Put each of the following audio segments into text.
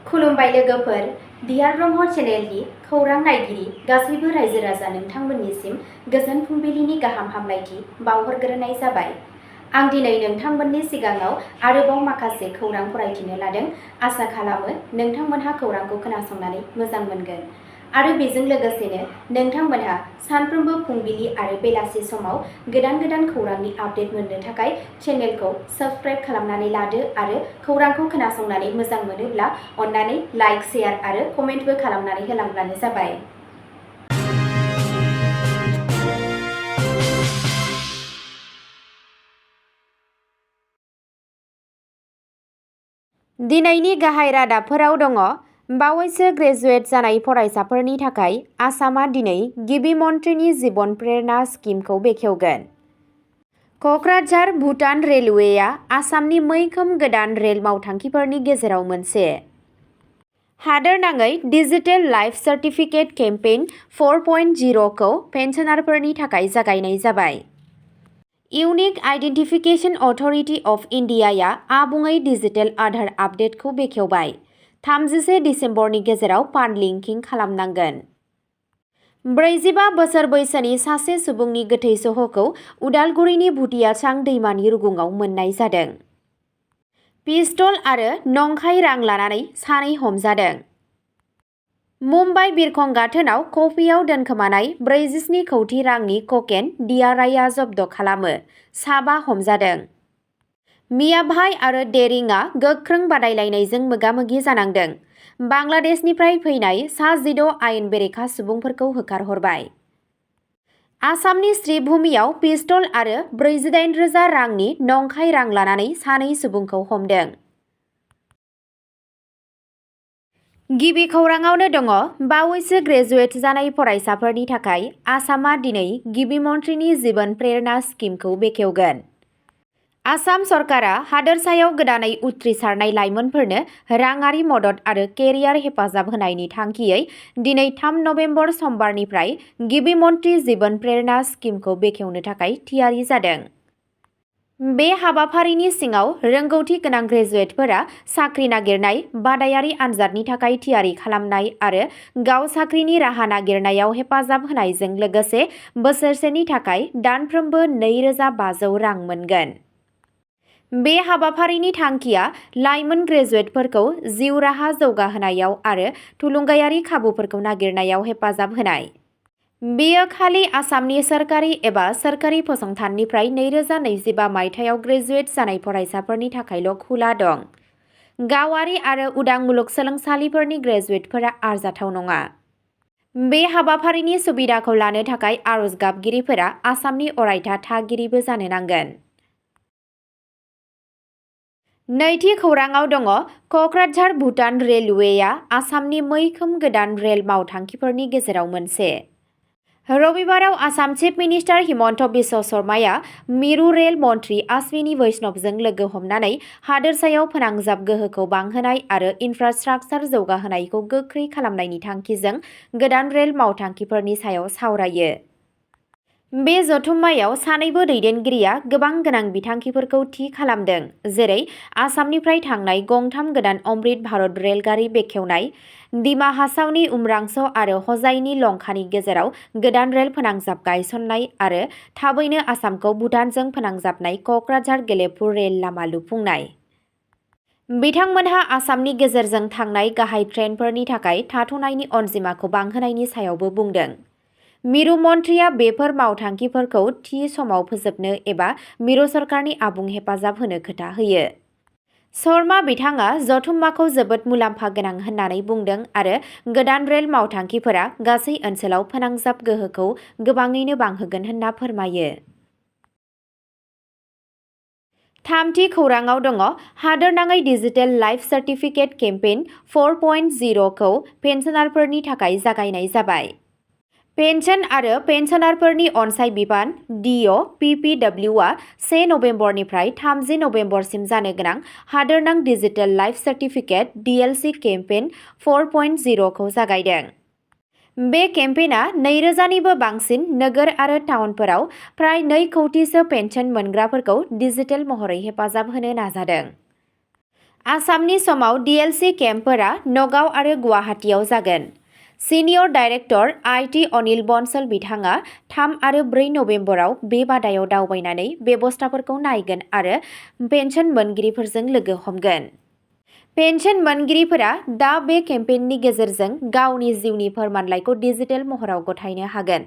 खुलुमबाय लोगोफोर, बिहार ब्रह्म चेनेलनि खौरां नायगिरि गासैबो रायजो राजा नोंथांमोननिसिम गोजोन फुंबिलिनि गाहाम हामलायथि बावहरग्रोनाय जाबाय। आं दिनै नोंथांमोननि सिगाङाव आरोबाव माखासे खौरां फरायथिनो लादों। आसा खालामो नोंथांमोनहा खौरांखौ खोनासंनानै मोजां मोनगोन आरो बेजों लोगोसेनो नोंथांमोनहा सानफ्रोमबो फुंबिलि आरो बेलासि समाव गोदान खौरांनि आपडेट मोननो थाखाय चेनेलखौ साबस्क्राइब खालामनानै लादो आरो खौरांखौ खोनासंनानै मोजां मोनोब्ला अन्नानै लाइक, शेयार आरो कमेन्टबो खालामनानै होलांब्लानो जाबाय। दिनैनि गाहाय रादाबफोराव दङ। बावैसो ग्रेजुवेट जानाय फरायसाफोरनि थाखाय आसामआ दिनै गिबि मन्थ्रिनि जीवन प्रेरणा स्किमखौ बेखेवगोन। क'क्राझार भुटान रेलवेआ आसामनि मैखोम गोदान रेल मावथांखिफोरनि गेजेराव मोनसे। हादोरनाङै डिजिटेल लाइफ सार्टिफिकेट केम्पेइन 4.0 खौ पेन्सनारफोरनि थाखाय जागायनाय जाबाय। इउनिक आइडेन्टिफिकेशन अथ'रिटि अफ इन्डियाया आबुङै डिजिटेल आधार आपडेटखौ बेखेवबाय। 31 दिसेम्बरनि गेजेराव पान लिंकिं खालामनांगोन। 45 बोसोर बैसोनि सासे सुबुंनि गोथै सह'खौ उदालगुरिनि भुटियाचां दैमानि रुगुङाव मोननाय जादों। पिस्तल आरो नंखाय रां लानानै सानै हमजादों। मुम्बाइ बिरखं गाथोनाव कफियाव दोनखोमानाय 47 कौटि रांनि ककेन डिआरआइआ जब्द खालामो। 7 हमजादों। मियाभाई आरो डेरिंआ गोख्रों बादायलायनायजों मोगा-मोगि जानांदों। बांलादेशनिफ्राय फैनाय सा 16 आयेन बेरेखा सुबुंफोरखौ होखारहरबाय। आसामनि श्रीभूमियाव पिस्तल आरो 48,000 रांनि नंखाय रां लानानै सानै सुबुंखौ हमदों। गिबि खौराङावनो दङ। बावैसो ग्रेजुवेट जानाय फरायसाफोरनि थाखाय आसामआ दिनै गिबि मन्थ्रिनि जीवन प्रेरणा स्किमखौ बेखेवगोन। आसाम सरकारा हादोरसायाव गोदानै उथ्रिसारनाय लाइमोनफोरनो राङारि मदद आरो केरियार हेफाजाब होनायनि थांखियै दिनै 3 नबेम्बर समबारनिफ्राय गिबि मन्थ्रि जीवन प्रेरणा स्किमखौ बेखेवनो थाखाय थियारि जादों। बे हाबाफारिनि सिङाव रोंगौथि गोनां ग्रेजुवेटफोरा साख्रि नागिरनाय, बादायारि आनजादनि थाखाय थियारि खालामनाय आरो गाव साख्रिनि राहा नागिरनायाव हेफाजाब होनायजों लोगोसे बोसोरसेनि थाखाय दानफ्रोमबो 2,500 रां मोनगोन। बे हाबाफारिनि थांखिया लाइमोन ग्रेजुवेटफोरखौ जिउ राहा जौगाहोनायाव आरो थुलुंगायारि खाबुफोरखौ नागिरनायाव हेफाजाब होनाय। बेयो खालि आसामनि सोरखारि एबा सोरखारि फसंथाननिफ्राय 2025 मायथाइयाव ग्रेजुवेट जानाय फरायसाफोरनि थाखायल' खुला दं। गावारि आरो उदां मुलुगसोलोंसालिफोरनि ग्रेजुवेटफोरा आरजाथाव नङा। बे हाबाफारिनि सुबिदाखौ लानो थाखाय आरज गाबगिरिफोरा आसामनि अरायथा थागिरिबो जानो नांगोन। नैथि खौराङाव दङ। क'क्राझार भुटान रेलवेआ आसामनि मैखोम गोदान रेल मावथांखिफोरनि गेजेराव मोनसे। रबिबाराव आसाम चिफ मिनिस्टार हिमन्त बिश्व शर्माया मिरु रेल मन्थ्रि अश्विनी वैष्णवजों लोगो हमनानै हादोरसायाव फोनांजाब गोहोखौ बांहोनाय आरो इनफ्रास्ट्राक्चार जौगाहोनायखौ गोख्रै खालामनायनि थांखिजों गोदान रेल मावथांखिफोरनि सायाव सावरायो। बे जथुम्मायाव सानैबो दैदेनगिरिया गोबां गोनां बिथांखिफोरखौ थि खालामदों, जेरै आसामनिफ्राय थांनाय गंथाम गोदान अमृत भारत रेलगारि बेखेवनाय, दिमा हासावनि उमरांस आरो हजाइनि लंकानि गेजेराव गोदान रेल फोनांजाब गायसननाय आरो थाबैनो आसामखौ भुटानजों फोनांजाबनाय क'क्राझार गेलेफु रेल लामा लुफुंनाय। बिथांमोनहा आसामनि गेजेरजों थांनाय गाहाय ट्रेनफोरनि थाखाय थाथ'नायनि अनजिमाखौ बांहोनायनि सायावबो बुंदों। मिरु मन्थ्रिया बेफोर मावथांखिफोरखौ थि समाव फोजोबनो एबा मिरु सरकारनि आबुं हेफाजाब होनो खोथा होयो। शर्मा बिथाङा जथुम्माखौ जोबोद मुलाम्फा गोनां होननानै बुंदों आरो गोदान रेल मावथांखिफोरा गासै ओनसोलाव फोनांजाब गोहोखौ गोबाङैनो बांहोगोन होनना फोरमायो। थामथि खौराङाव दङ। हादोरनाङै डिजिटेल लाइफ सार्टिफिकेट केम्पेइन 4.0 खौ पेन्सनारफोरनि थाखाय जागायनाय जाबाय। पेन्सन आरो पेन्सनारफोरनि अनसाइ बिबान (DOPPWआ 1 नबेम्बरनिफ्राय 30 नबेम्बरसिम जानो गोनां हादोरनां digital life certificate (DLC) campaign 4.0 खौ जागायदों। बे केम्पेइना 2,000निबो बांसिन नोगोर आरो टाउनफोराव प्राय 2 कौटिसो पेन्सन मोनग्राफोरखौ डिजिटेल महरै हेफाजाब होनो नाजादों। आसामनि समाव DLC केम्पफोरा नगाव आरो गुवाहाटीआव जागोन। Senior director IT Anil Bansal बिथाङा 3 आरो 4 नबेम्बराव बे बादायाव दावबायनानै बेबस्थाफोरखौ नायगोन आरो पेन्सन मोनगिरिफोरजों लोगो हमगोन। पेन्सन मोनगिरिफोरा दा बे केम्पेइननि गेजेरजों गावनि जिउनि फोरमानलाइखौ डिजिटेल महराव गथायनो हागोन,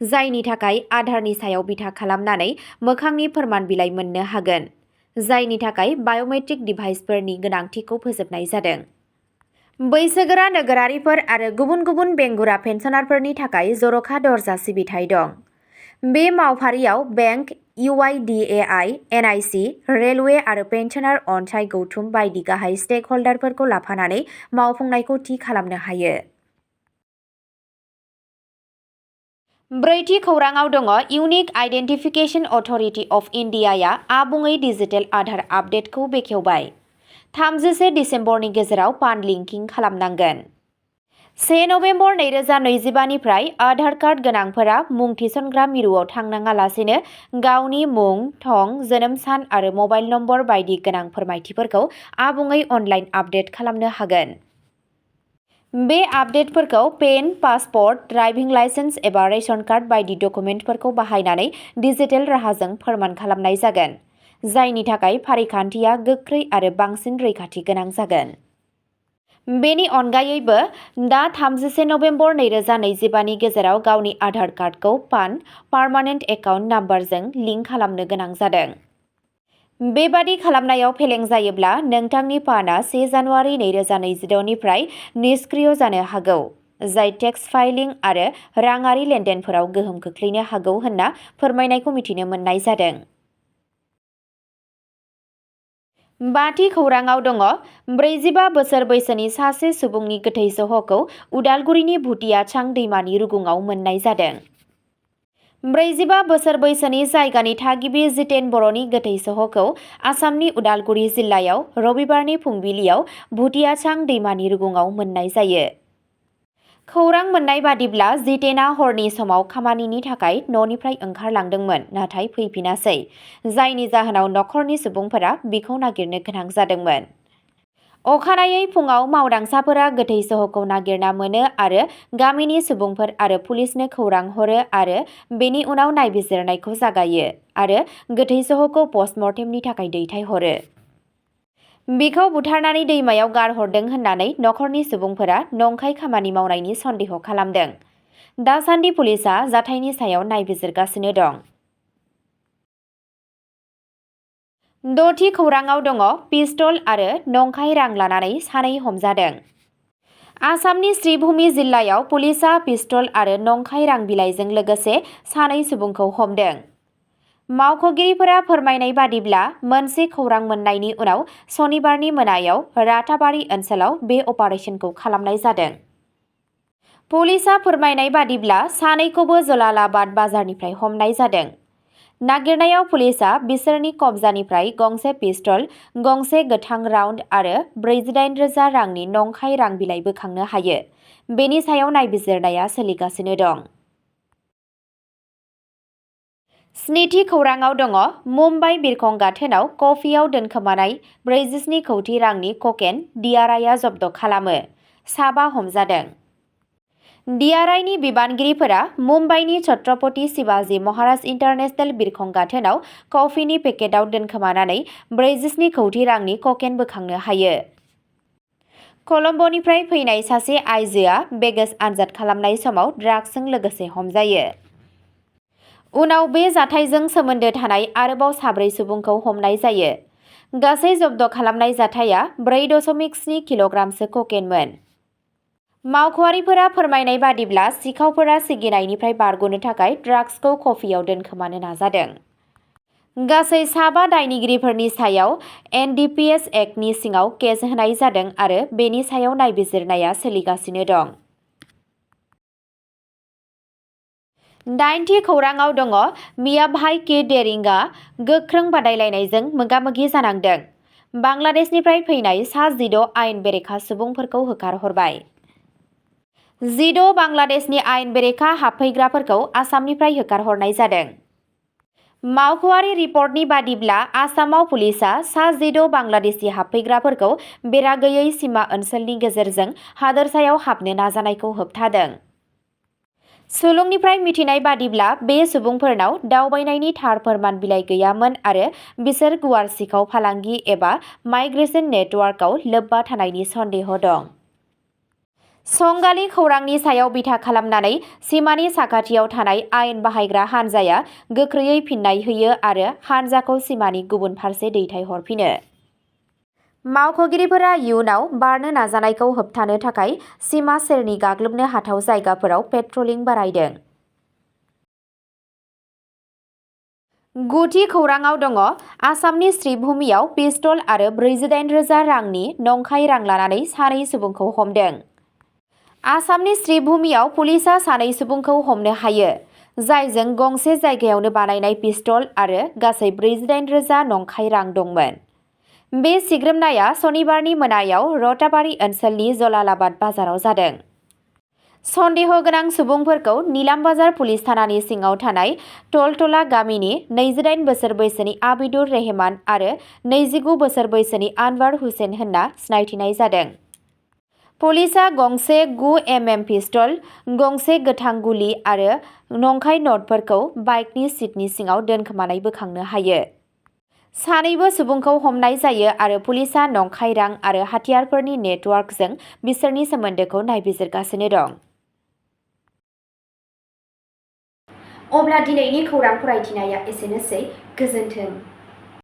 जायनि थाखाय आधारनि सायाव बिथा खालामनानै मोखांनि फोरमान बिलाइ मोननो हागोन, जायनि थाखाय बाय'मेट्रिक डिभाइसफोरनि गोनांथिखौ फोजोबनाय जादों। बैसोगोरा नोगोरारिफोर आरो गुबुन गुबुन बेंगुरा पेन्सनारफोरनि थाखाय जर'खा दरजा सिबिथाइ दं। बे मावफारियाव बेंक, UIDAI, NIC, रेलवे आरो पेन्सनार अनसाइ गौथुम बायदि गाहाय स्टेकहल्डारफोरखौ लाफानानै मावफुंनायखौ थि खालामनो हायो। ब्रैथि खौराङाव दङ इउनिक आइडेन्टिफिकेशन अथ'रिटि अफ इन्डियाया आबुङै डिजिटेल आधार आपडेटखौ बेखेवबाय। 31 दिसेम्बरनि गेजेराव पान लिंकिं खालामनांगोन। 1 नबेम्बर 2025 निफ्राय आधार कार्ड गोनांफोरा मुं थिसनग्रा मिरुआव थांनाङालासेनो गावनि मुं, थं, जोनोम सान आरो मबाइल नम्बर बायदि गोनां फोरमायथिफोरखौ आबुङै अनलाइन आपडेट खालामनो हागोन। बे आपडेटफोरखौ पेन, पासपर्ट, ड्राइभिं लाइसेन्स एबा रेशन कार्ड बायदि डकुमेन्टफोरखौ बाहायनानै डिजिटेल राहाजों फोरमान खालामनाय जागोन, जायनि थाखाय फारिखान्थिया गोख्रै आरो बांसिन रैखाथि गोनां जागोन। बेनि अनगायैबो दा 31 नबेम्बर 2025 नि गेजेराव गावनि आधार कार्डखौ पान पार्मानेन्ट एकाउन्ट नाम्बारजों लिंक खालामनो गोनां जादों। बेबादि खालामनायाव फेलें जायोब्ला नोंथांनि पानआ 1 जानुवारि 2026 निफ्राय निष्क्रिय जानो हागौ, जाय टेक्स फाइलिं आरो राङारि लेनदेनफोराव गोहोम खोख्लैनो हागौ होनना फोरमायनायखौ मिथिनो मोननाय जादों। बाथि खौराङाव दङ 45 बोसोर बैसोनि सासे सुबुंनि गोथै सह'खौ उदालगुरिनि भुटियाचां दैमानि रुगुङाव मोननाय जादों। 45 बोसोर बैसोनि जायगानि थागिबि जितेन बर'नि गोथै सह'खौ आसामनि उदालगुरि जिल्लायाव रबिबारनि फुंबिलियाव भुटियाचां दैमानि रुगुङाव मोननाय जायो। खौरां मोननाय बादिब्ला जितेनआ हरनि समाव खामानिनि थाखाय न'निफ्राय ओंखारलांदोंमोन नाथाय फैफिनासै, जायनि जाहोनाव नखरनि सुबुंफोरा बिखौ नागिरनो गोनां जादोंमोन। अखानायै फुङाव मावदांसाफोरा गोथै सह'खौ नागिरना मोनो आरो गामिनि सुबुंफोर आरो पुलिसनो खौरां हरो आरो बेनि उनाव नायबिजिरनायखौ जागायो आरो गोथै सह'खौ पस्टमर्टेमनि थाखाय दैथायहरो। बिखौ बुथारनानै दैमायाव गारहरदों होननानै नखरनि सुबुंफोरा नंखाय खामानि मावनायनि सन्देह खालामदों। दासान्दि पुलिसआ जाथायनि सायाव नायबिजिरगासिनो दं। 6थि खौराङाव दङ पिस्तल आरो नंखाय रां लानानै सानै हमजादों। आसामनि श्रीभूमि जिल्लायाव पुलिसआ पिस्तल आरो नंखाय रां बिलाइजों लोगोसे सानै सुबुंखौ हमदों। मावख'गिरिफोरा फोरमायनाय बादिब्ला मोनसे खौरां मोननायनि उनाव सनिबारनि मोनायाव राताबारि ओनसोलाव बे अपारेशनखौ खालामनाय जादों। पुलिसआ फोरमायनाय बादिब्ला सानैखौबो जलालाबाद बाजारनिफ्राय हमनाय जादों। नागिरनायाव पुलिसआ बिसोरनि कब्जानिफ्राय गंसे पिस्तल, गंसे गोथां राउन्ड आरो 48,000 रांनि नंखाय रां बिलाइ बोखांनो हायो। बेनि सायाव नायबिजिरनाया सोलिगासिनो दं। 7थि खौराङाव दङ मुम्बाइ बिरखं गाथोनाव कफियाव दोनखोमानाय 47 कौटि रांनि ककेन DRIआ जब्द खालामो। 7 हमजादों। DRIनि बिबानगिरिफोरा मुम्बाइनि छत्रपति शिवाजी महाराज इन्टारनेशनेल बिरखं गाथोनाव कफिनि पेकेटआव दोनखोमानानै 47 कौटि रांनि ककेन बोखांनो हायो। कलम्बोनिफ्राय फैनाय सासे आइजोआ बेगेज आनजाद खालामनाय समाव ड्राग्सजों लोगोसे हमजायो। उनाव बे जाथायजों सोमोन्दो थानाय आरोबाव 4 सुबुंखौ हमनाय जायो। गासै जब्द खालामनाय जाथाया 4.7 किल'ग्रामसो ककेनमोन। मावख'आरिफोरा फोरमायनाय बादिब्ला सिखावफोरा सिगिनायनिफ्राय बारग'नो थाखाय ड्राग्सखौ कफियाव दोनखोमानो नाजादों। गासै 7 दायनिगिरिफोरनि सायाव NDPS एक्टनि सिङाव केस होनाय जादों आरो बेनि सायाव नायबिजिरनाया सोलिगासिनो दं। 8थि खौराङाव दङ मियाभाई के डेरिंगआ गोख्रों बादायलायनायजों मोगा-मोगि जानांदों। बांलादेशनिफ्राय फैनाय सा 16 आयेन बेरेखा सुबुंफोरखौ होखारहरबाय। 16 बांलादेशनि आयेन बेरेखा हाबफैग्राफोरखौ आसामनिफ्राय होखारहरनाय जादों। मावख'आरि रिपर्टनि बादिब्ला आसामाव पुलिसआ सा 16 बांलादेशी हाबफैग्राफोरखौ बेरा गैयै सिमा ओनसोलनि गेजेरजों हादोरसायाव हाबनो नाजानायखौ होबथादों। सुलुंनिफ्राय मिथिनाय बादिब्ला बे सुबुंफोरनाव दावबायनायनि थार फोरमान बिलाइ गैयामोन आरो बिसोर गुवार सिखाव फालांगि एबा माइग्रेशन नेटवार्कआव लोब्बा थानायनि सन्देह दं। संगालि खौरांनि सायाव बिथा खालामनानै सिमानि साखाथियाव थानाय आयेन बाहायग्रा हान्जाया गोख्रैयै फिन्नाय होयो आरो हान्जाखौ सिमानि गुबुन फारसे दैथायहरफिनो। मावख'गिरिफोरा इयुनाव बारनो नाजानायखौ होबथानो थाखाय सिमा सेरनि गाग्लोबनो हाथाव जायगाफोराव पेट्रलिं बारायदों। गुथि खौराङाव दङ आसामनि श्रीभूमियाव पिस्तल आरो 48,000 रांनि नंखाय रां लानानै सानै सुबुंखौ हमदों। आसामनि श्रीभूमियाव पुलिसआ सानै सुबुंखौ हमनो हायो, जायजों गंसे जायगायावनो बानायनाय पिस्तल आरो गासै 48,000 नंखाय रां दंमोन। बे सिग्रोमनाया सनिबारनि मोनायाव रताबारि ओनसोलनि जलालाबाद बाजाराव जादों। सन्देह गोनां सुबुंफोरखौ नीलामबाजार पुलिस थानानि सिङाव थानाय टलटला गामिनि 28 बोसोर बैसोनि आबिदुर रेहमान आरो 29 बोसोर बैसोनि आनवार हुसेन होनना सिनायथिनाय जादों। पुलिसआ गंसे 9mm पिस्तल, गंसे गोथां गुलि आरो नंखाय नटफोरखौ बाइकनि सिटनि सिङाव दोनखोमानाय बोखांनो हायो। सानैबो सुबुंखौ हमनाय जायो आरो पुलिसआ नंखाय रां आरो हाथियारफोरनि नेटवार्कजों बिसोरनि सोमोन्दोखौ नायबिजिरगासिनो दं। अब्ला दिनैनि खौरां फरायथिनाया एसेनोसै। गोजोन्थों।